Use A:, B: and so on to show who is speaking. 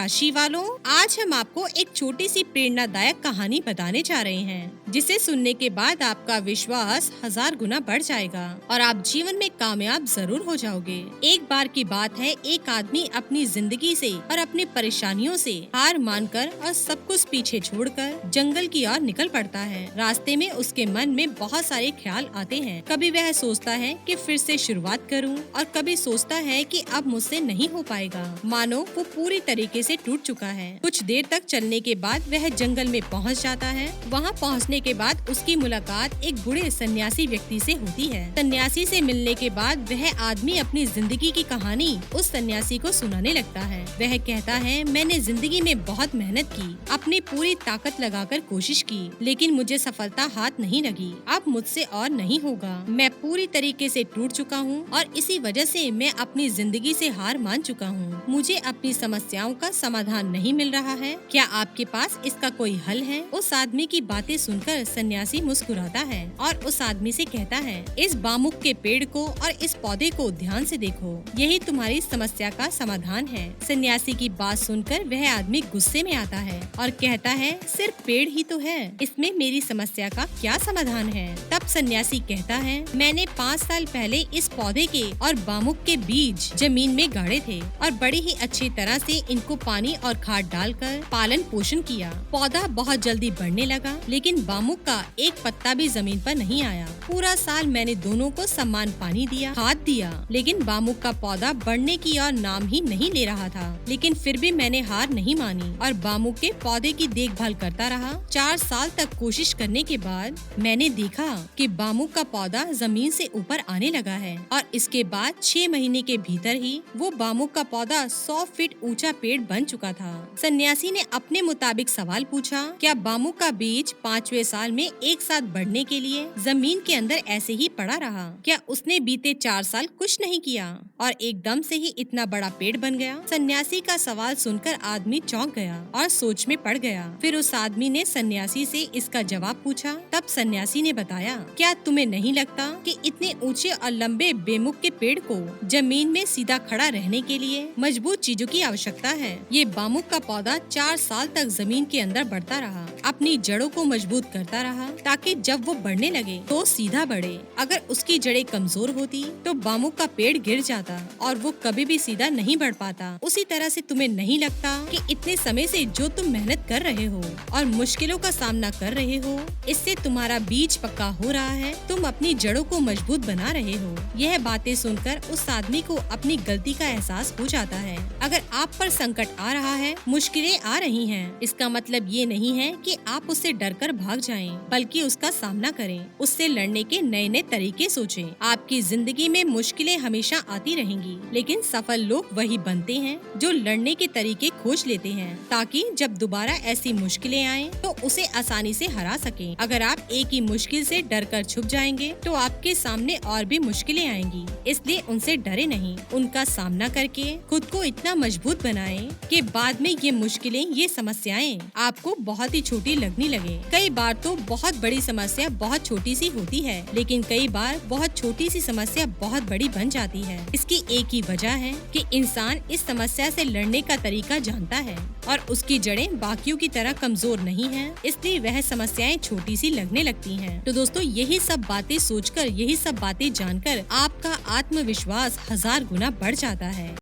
A: राशि वालों, आज हम आपको एक छोटी सी प्रेरणादायक कहानी बताने जा रहे हैं जिसे सुनने के बाद आपका विश्वास 1000 गुना बढ़ जाएगा और आप जीवन में कामयाब जरूर हो जाओगे। एक बार की बात है, एक आदमी अपनी जिंदगी से और अपनी परेशानियों से हार मानकर और सब कुछ पीछे छोड़कर जंगल की ओर निकल पड़ता है। रास्ते में उसके मन में बहुत सारे ख्याल आते हैं। कभी वह सोचता है कि फिर से शुरुआत करूं और कभी सोचता है कि अब मुझसे नहीं हो पाएगा, मानो वो पूरी तरीके से टूट चुका है। कुछ देर तक चलने के बाद वह जंगल में पहुंच जाता है। वहां पहुंचने के बाद उसकी मुलाकात एक बूढ़े सन्यासी व्यक्ति से होती है। सन्यासी से मिलने के बाद वह आदमी अपनी जिंदगी की कहानी उस सन्यासी को सुनाने लगता है। वह कहता है, मैंने जिंदगी में बहुत मेहनत की, अपनी पूरी ताकत लगाकर कोशिश की, लेकिन मुझे सफलता हाथ नहीं लगी। अब मुझसे और नहीं होगा। मैं पूरी तरीके से टूट चुका हूँ और इसी वजह से मैं अपनी जिंदगी से हार मान चुका हूँ। मुझे अपनी समस्याओं का समाधान नहीं मिल रहा है। क्या आपके पास इसका कोई हल है? उस आदमी की बातें सुनकर सन्यासी मुस्कुराता है और उस आदमी से कहता है, इस बामुक के पेड़ को और इस पौधे को ध्यान से देखो, यही तुम्हारी समस्या का समाधान है। सन्यासी की बात सुनकर वह आदमी गुस्से में आता है और कहता है, सिर्फ पेड़ ही तो है, इसमें मेरी समस्या का क्या समाधान है? तब सन्यासी कहता है, मैंने 5 साल पहले इस पौधे के और बामुक के बीज जमीन में गाड़े थे और बड़ी ही अच्छी तरह से इनको पानी और खाद डालकर पालन पोषण किया। पौधा बहुत जल्दी बढ़ने लगा, लेकिन बामुक का एक पत्ता भी जमीन पर नहीं आया। पूरा साल मैंने दोनों को समान पानी दिया, खाद दिया, लेकिन बामुक का पौधा बढ़ने की और नाम ही नहीं ले रहा था। लेकिन फिर भी मैंने हार नहीं मानी और बामुक के पौधे की देखभाल करता रहा। 4 साल तक कोशिश करने के बाद मैंने देखा कि बामुक का पौधा जमीन से ऊपर आने लगा है और इसके बाद 6 महीने के भीतर ही वो बामुक का पौधा 100 फीट ऊंचा पेड़ बन चुका था। सन्यासी ने अपने मुताबिक सवाल पूछा, क्या बामुक का बीज 5वें साल में एक साथ बढ़ने के लिए जमीन के अंदर ऐसे ही पड़ा रहा? क्या उसने बीते 4 साल कुछ नहीं किया और एकदम से ही इतना बड़ा पेड़ बन गया? सन्यासी का सवाल सुनकर आदमी चौंक गया और सोच में पड़ गया। फिर उस आदमी ने सन्यासी से इसका जवाब पूछा। तब सन्यासी ने बताया, क्या तुम्हें नहीं लगता कि इतने ऊंचे और लंबे बेमुख के पेड़ को जमीन में सीधा खड़ा रहने के लिए मजबूत चीजों की आवश्यकता है? ये बामुक का पौधा 4 साल तक जमीन के अंदर बढ़ता रहा, अपनी जड़ों को मजबूत करता रहा ताकि जब वो बढ़ने लगे तो सीधा बढ़े। अगर उसकी जड़ें कमजोर होती तो बामुक का पेड़ गिर जाता और वो कभी भी सीधा नहीं बढ़ पाता। उसी तरह से तुम्हें नहीं लगता कि इतने समय से जो तुम मेहनत कर रहे हो और मुश्किलों का सामना कर रहे हो, इससे तुम्हारा बीज पक्का हो रहा है, तुम अपनी जड़ों को मजबूत बना रहे हो। यह बातें सुनकर उस आदमी को अपनी गलती का एहसास हो जाता है। अगर आप पर संकट आ रहा है, मुश्किलें आ रही हैं, इसका मतलब ये नहीं है कि आप उससे डरकर भाग जाएं, बल्कि उसका सामना करें, उससे लड़ने के नए नए तरीके सोचें। आपकी जिंदगी में मुश्किलें हमेशा आती रहेंगी, लेकिन सफल लोग वही बनते हैं जो लड़ने के तरीके खोज लेते हैं, ताकि जब दोबारा ऐसी मुश्किलें आएं तो उसे आसानी से हरा सकें। अगर आप एक ही मुश्किल से डरकर छुप जाएंगे तो आपके सामने और भी मुश्किलें आएंगी, इसलिए उनसे डरे नहीं, उनका सामना करके खुद को इतना मजबूत बनाएं कि बाद में ये मुश्किलें, ये समस्याएं आपको बहुत ही छोटी लगने लगे। कई बार तो बहुत बड़ी समस्या बहुत छोटी सी होती है, लेकिन कई बार बहुत छोटी सी समस्या बहुत बड़ी बन जाती है। इसकी एक ही वजह है कि इंसान इस समस्या से लड़ने का तरीका जानता है और उसकी जड़ें बाकियों की तरह कमजोर नहीं है, इसलिए वह समस्याएं छोटी सी लगने लगती हैं। तो दोस्तों, यही सब बातें सोचकर, यही सब बातें जानकर आपका आत्मविश्वास 1000 गुना बढ़ जाता है।